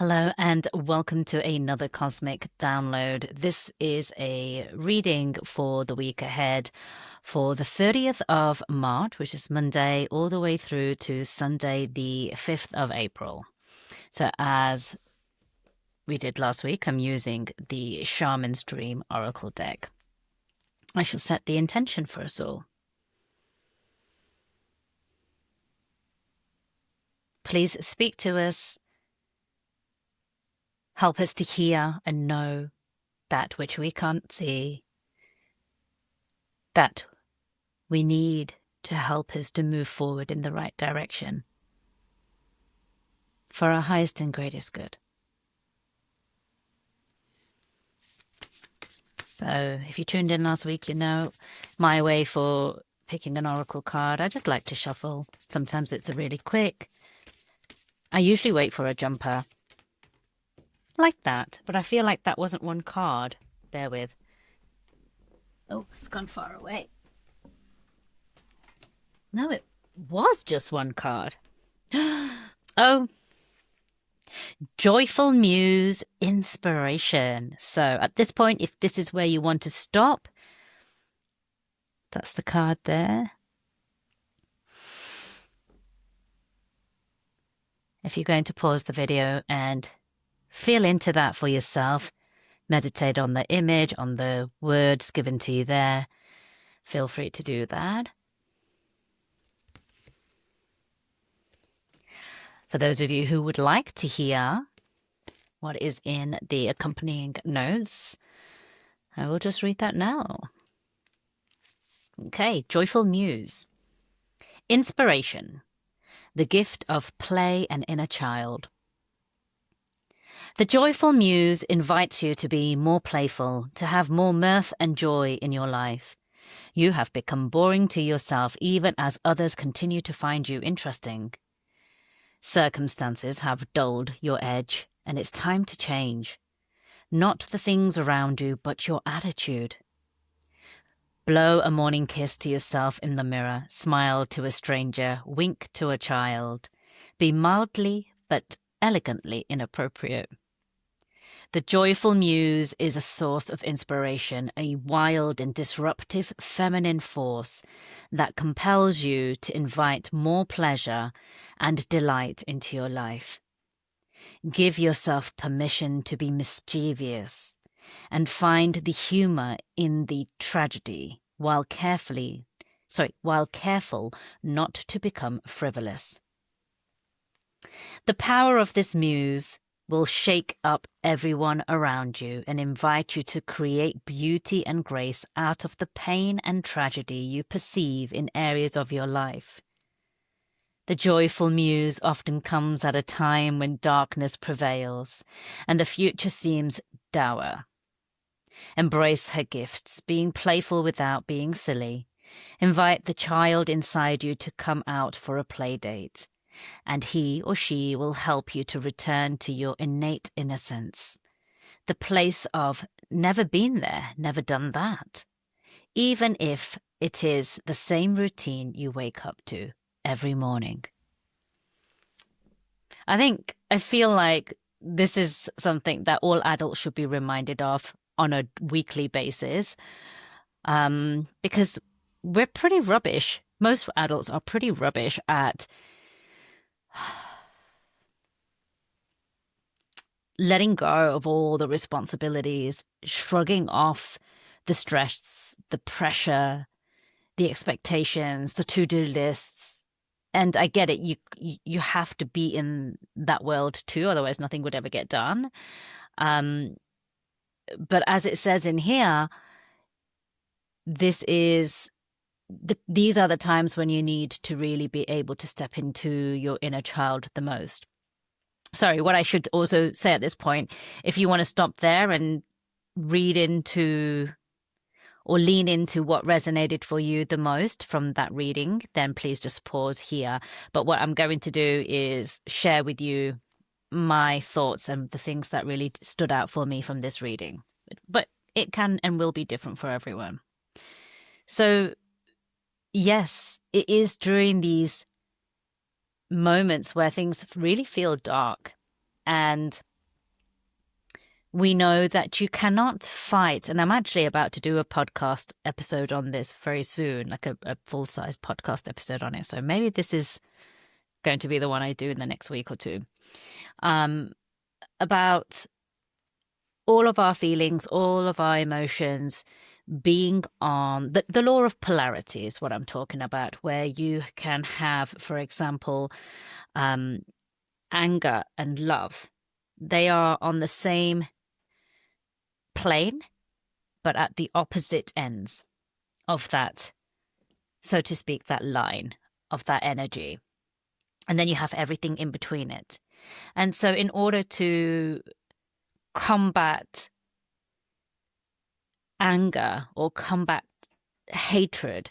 Hello and welcome to another Cosmic Download. This is a reading for the week ahead for the 30th of March, which is Monday, all the way through to Sunday, the 5th of April. So as we did last week, I'm using the Shaman's Dream Oracle deck. I shall set the intention for us all. Please speak to us. Help us to hear and know that which we can't see, that we need to help us to move forward in the right direction for our highest and greatest good. So if you tuned in last week, you know my way for picking an oracle card. I just like to shuffle. Sometimes it's a really quick. I usually wait for a jumper like that, but I feel like that wasn't one card. Bear with. Oh, it's gone far away. No, it was just one card. Oh, Joyful Muse Inspiration. So at this point, if this is where you want to stop, that's the card there. If you're going to pause the video and feel into that for yourself, meditate on the image, on the words given to you there, feel free to do that. For those of you who would like to hear what is in the accompanying notes, I will just read that now. Okay, Joyful Muse. Inspiration, the gift of play and inner child. The Joyful Muse invites you to be more playful, to have more mirth and joy in your life. You have become boring to yourself even as others continue to find you interesting. Circumstances have dulled your edge, and it's time to change. Not the things around you, but your attitude. Blow a morning kiss to yourself in the mirror, smile to a stranger, wink to a child. Be mildly but elegantly inappropriate. The Joyful Muse is a source of inspiration, a wild and disruptive feminine force that compels you to invite more pleasure and delight into your life. Give yourself permission to be mischievous and find the humor in the tragedy while careful not to become frivolous. The power of this muse will shake up everyone around you and invite you to create beauty and grace out of the pain and tragedy you perceive in areas of your life. The Joyful Muse often comes at a time when darkness prevails and the future seems dour. Embrace her gifts, being playful without being silly. Invite the child inside you to come out for a play date, and he or she will help you to return to your innate innocence, the place of never been there, never done that, even if it is the same routine you wake up to every morning. I feel like this is something that all adults should be reminded of on a weekly basis, because we're pretty rubbish. Most adults are pretty rubbish at letting go of all the responsibilities, shrugging off the stress, the pressure, the expectations, the to-do lists. And I get it, you have to be in that world too, otherwise nothing would ever get done. But as it says in here, these are the times when you need to really be able to step into your inner child the most. Sorry, what I should also say at this point, if you want to stop there and read into or lean into what resonated for you the most from that reading, then please just pause here. But what I'm going to do is share with you my thoughts and the things that really stood out for me from this reading. But it can and will be different for everyone. So, yes, it is during these moments where things really feel dark and We know that you cannot fight, and I'm actually about to do a podcast episode on this very soon, like a full-size podcast episode on it. So maybe this is going to be the one I do in the next week or two, about all of our feelings, all of our emotions being on the law of polarity is what I'm talking about, where you can have, for example, anger and love. They are on the same plane, but at the opposite ends of that, so to speak, that line of that energy. And then you have everything in between it. And so in order to combat anger or combat hatred,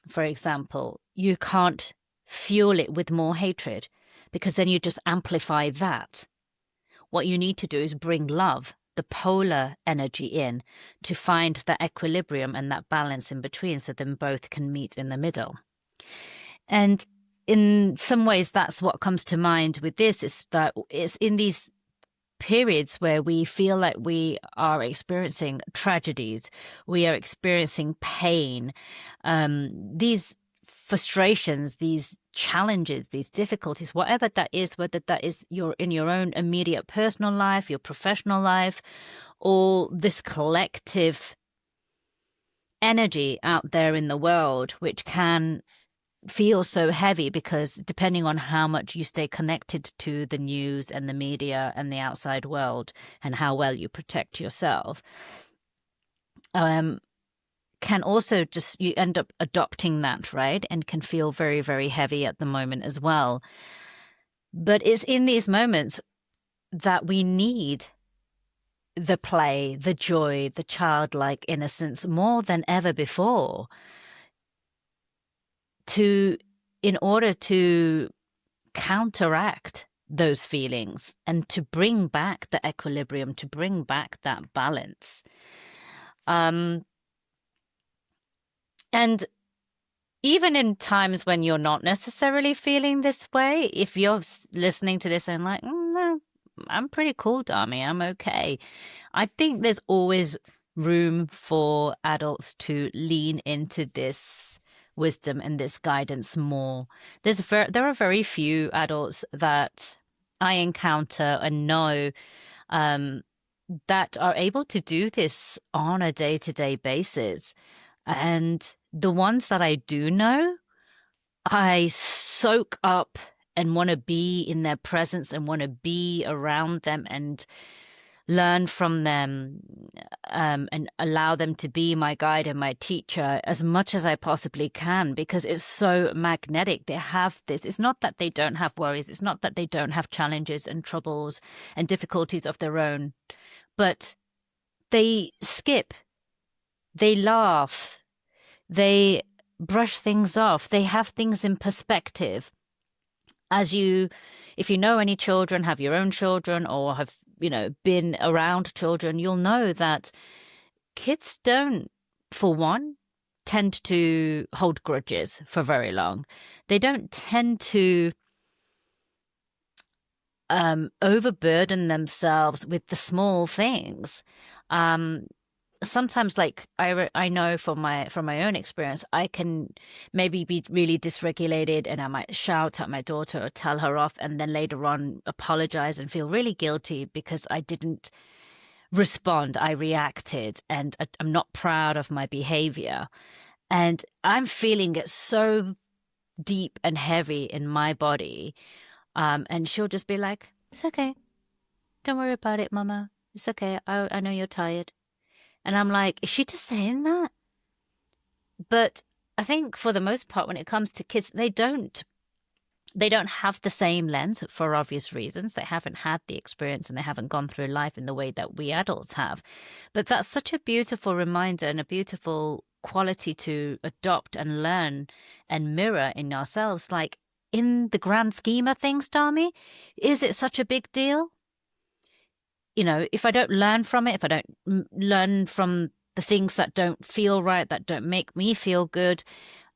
for example, you can't fuel it with more hatred, because then you just amplify that. What you need to do is bring love, the polar energy, in to find that equilibrium and that balance in between, so then both can meet in the middle. And in some ways, that's what comes to mind with this, is that it's in these periods where we feel like we are experiencing tragedies, we are experiencing pain, these frustrations, these challenges, these difficulties, whatever that is, whether that is in your own immediate personal life, your professional life, or this collective energy out there in the world, which can feel so heavy, because depending on how much you stay connected to the news and the media and the outside world and how well you protect yourself, can also just, you end up adopting that, right? And can feel very, very heavy at the moment as well. But it's in these moments that we need the play, the joy, the childlike innocence more than ever before, in order to counteract those feelings and to bring back the equilibrium, to bring back that balance. And even in times when you're not necessarily feeling this way, if you're listening to this and like, no, I'm pretty cool, Dharmi, I'm okay, I think there's always room for adults to lean into this wisdom and this guidance more. There are very few adults that I encounter and know that are able to do this on a day-to-day basis. And the ones that I do know, I soak up and want to be in their presence and want to be around them and learn from them, and allow them to be my guide and my teacher as much as I possibly can, because it's so magnetic. They have this. It's not that they don't have worries. It's not that they don't have challenges and troubles and difficulties of their own, but they skip, they laugh, they brush things off, they have things in perspective. If you know any children, have your own children, or have, been around children, you'll know that kids don't, for one, tend to hold grudges for very long. They don't tend to overburden themselves with the small things. Sometimes, like I know from my own experience, I can maybe be really dysregulated and I might shout at my daughter or tell her off, and then later on apologize and feel really guilty because I didn't respond. I reacted, and I'm not proud of my behavior, and I'm feeling it so deep and heavy in my body. And she'll just be like, "It's okay. Don't worry about it, Mama. It's okay. I know you're tired." And I'm like, is she just saying that? But I think for the most part, when it comes to kids, they don't have the same lens for obvious reasons. They haven't had the experience and they haven't gone through life in the way that we adults have. But that's such a beautiful reminder and a beautiful quality to adopt and learn and mirror in ourselves. Like, in the grand scheme of things, Dharmi, is it such a big deal? If I don't learn from it, if I don't learn from the things that don't feel right, that don't make me feel good,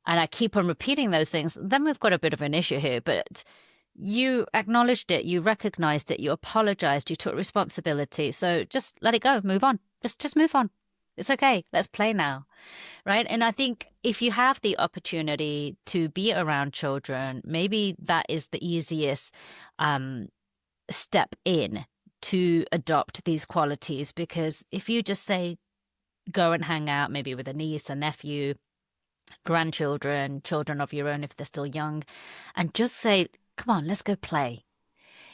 and I keep on repeating those things, then we've got a bit of an issue here. But you acknowledged it, you recognized it, you apologized, you took responsibility. So just let it go, move on. Just move on. It's okay. Let's play now. Right. And I think if you have the opportunity to be around children, maybe that is the easiest step in to adopt these qualities. Because if you just say, go and hang out maybe with a niece, a nephew, grandchildren, children of your own if they're still young, and just say, come on, let's go play.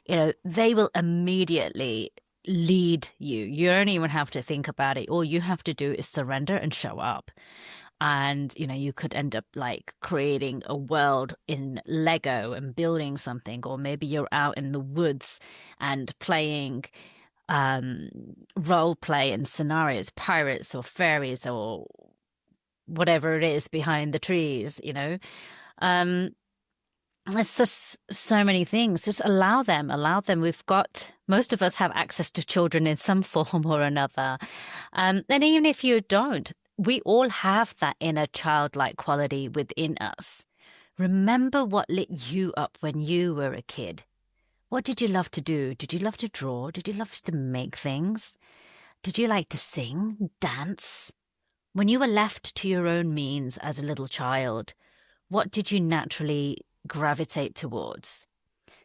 They will immediately lead you. You don't even have to think about it. All you have to do is surrender and show up. And, you could end up like creating a world in Lego and building something, or maybe you're out in the woods and playing role play and scenarios, pirates or fairies or whatever it is behind the trees, It's just so many things. Just allow them. Most of us have access to children in some form or another. And even if you don't, we all have that inner childlike quality within us. Remember what lit you up when you were a kid. What did you love to do? Did you love to draw? Did you love to make things? Did you like to sing, dance? When you were left to your own means as a little child, what did you naturally gravitate towards?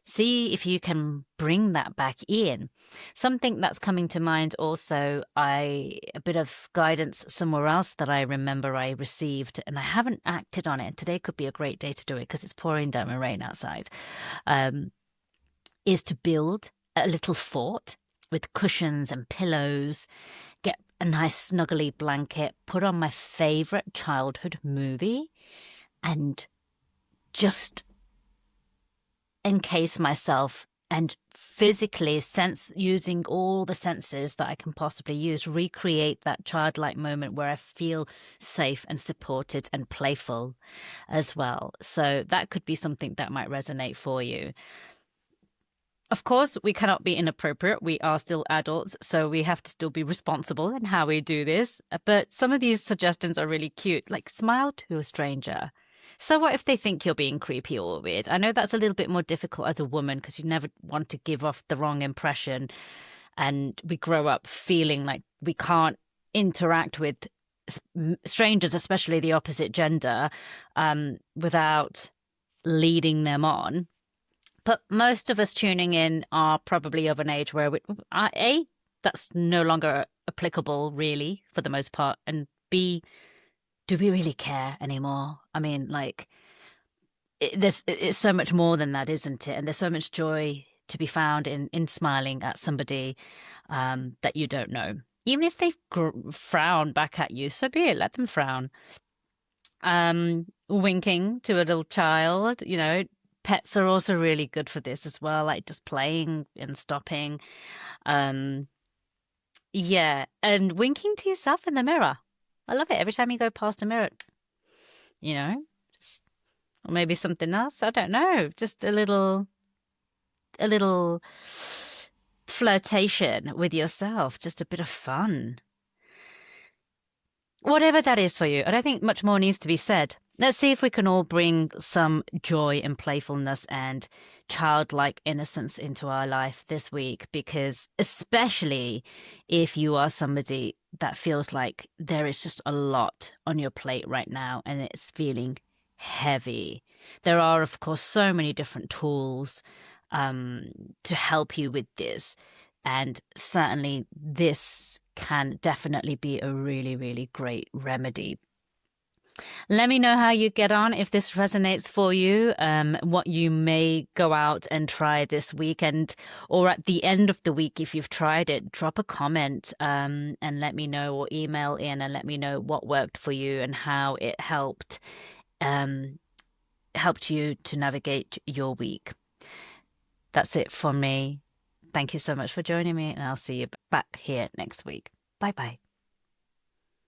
See if you can bring that back in. Something that's coming to mind also, a bit of guidance somewhere else that I remember I received, and I haven't acted on it. Today could be a great day to do it because it's pouring down with rain outside, is to build a little fort with cushions and pillows, get a nice snuggly blanket, put on my favorite childhood movie, and just encase myself and physically using all the senses that I can possibly use, recreate that childlike moment where I feel safe and supported and playful as well. So that could be something that might resonate for you. Of course, we cannot be inappropriate. We are still adults, so we have to still be responsible in how we do this. But some of these suggestions are really cute, like smile to a stranger. So what if they think you're being creepy or weird? I know that's a little bit more difficult as a woman because you never want to give off the wrong impression. And we grow up feeling like we can't interact with strangers, especially the opposite gender, without leading them on. But most of us tuning in are probably of an age where that's no longer applicable really for the most part. And B, do we really care anymore? I mean, like, it's so much more than that, isn't it? And there's so much joy to be found in smiling at somebody that you don't know. Even if they frown back at you, so be it, let them frown. Winking to a little child, pets are also really good for this as well, like just playing and stopping. Yeah, and winking to yourself in the mirror. I love it every time you go past a mirror, or maybe something else. I don't know, just a little flirtation with yourself, just a bit of fun. Whatever that is for you, I don't think much more needs to be said. Let's see if we can all bring some joy and playfulness and childlike innocence into our life this week, because especially if you are somebody that feels like there is just a lot on your plate right now and it's feeling heavy. There are, of course, so many different tools to help you with this. And certainly this can definitely be a really, really great remedy. Let me know how you get on, if this resonates for you, what you may go out and try this weekend, or at the end of the week, if you've tried it, drop a comment and let me know, or email in and let me know what worked for you and how it helped you to navigate your week. That's it from me. Thank you so much for joining me, and I'll see you back here next week. Bye-bye.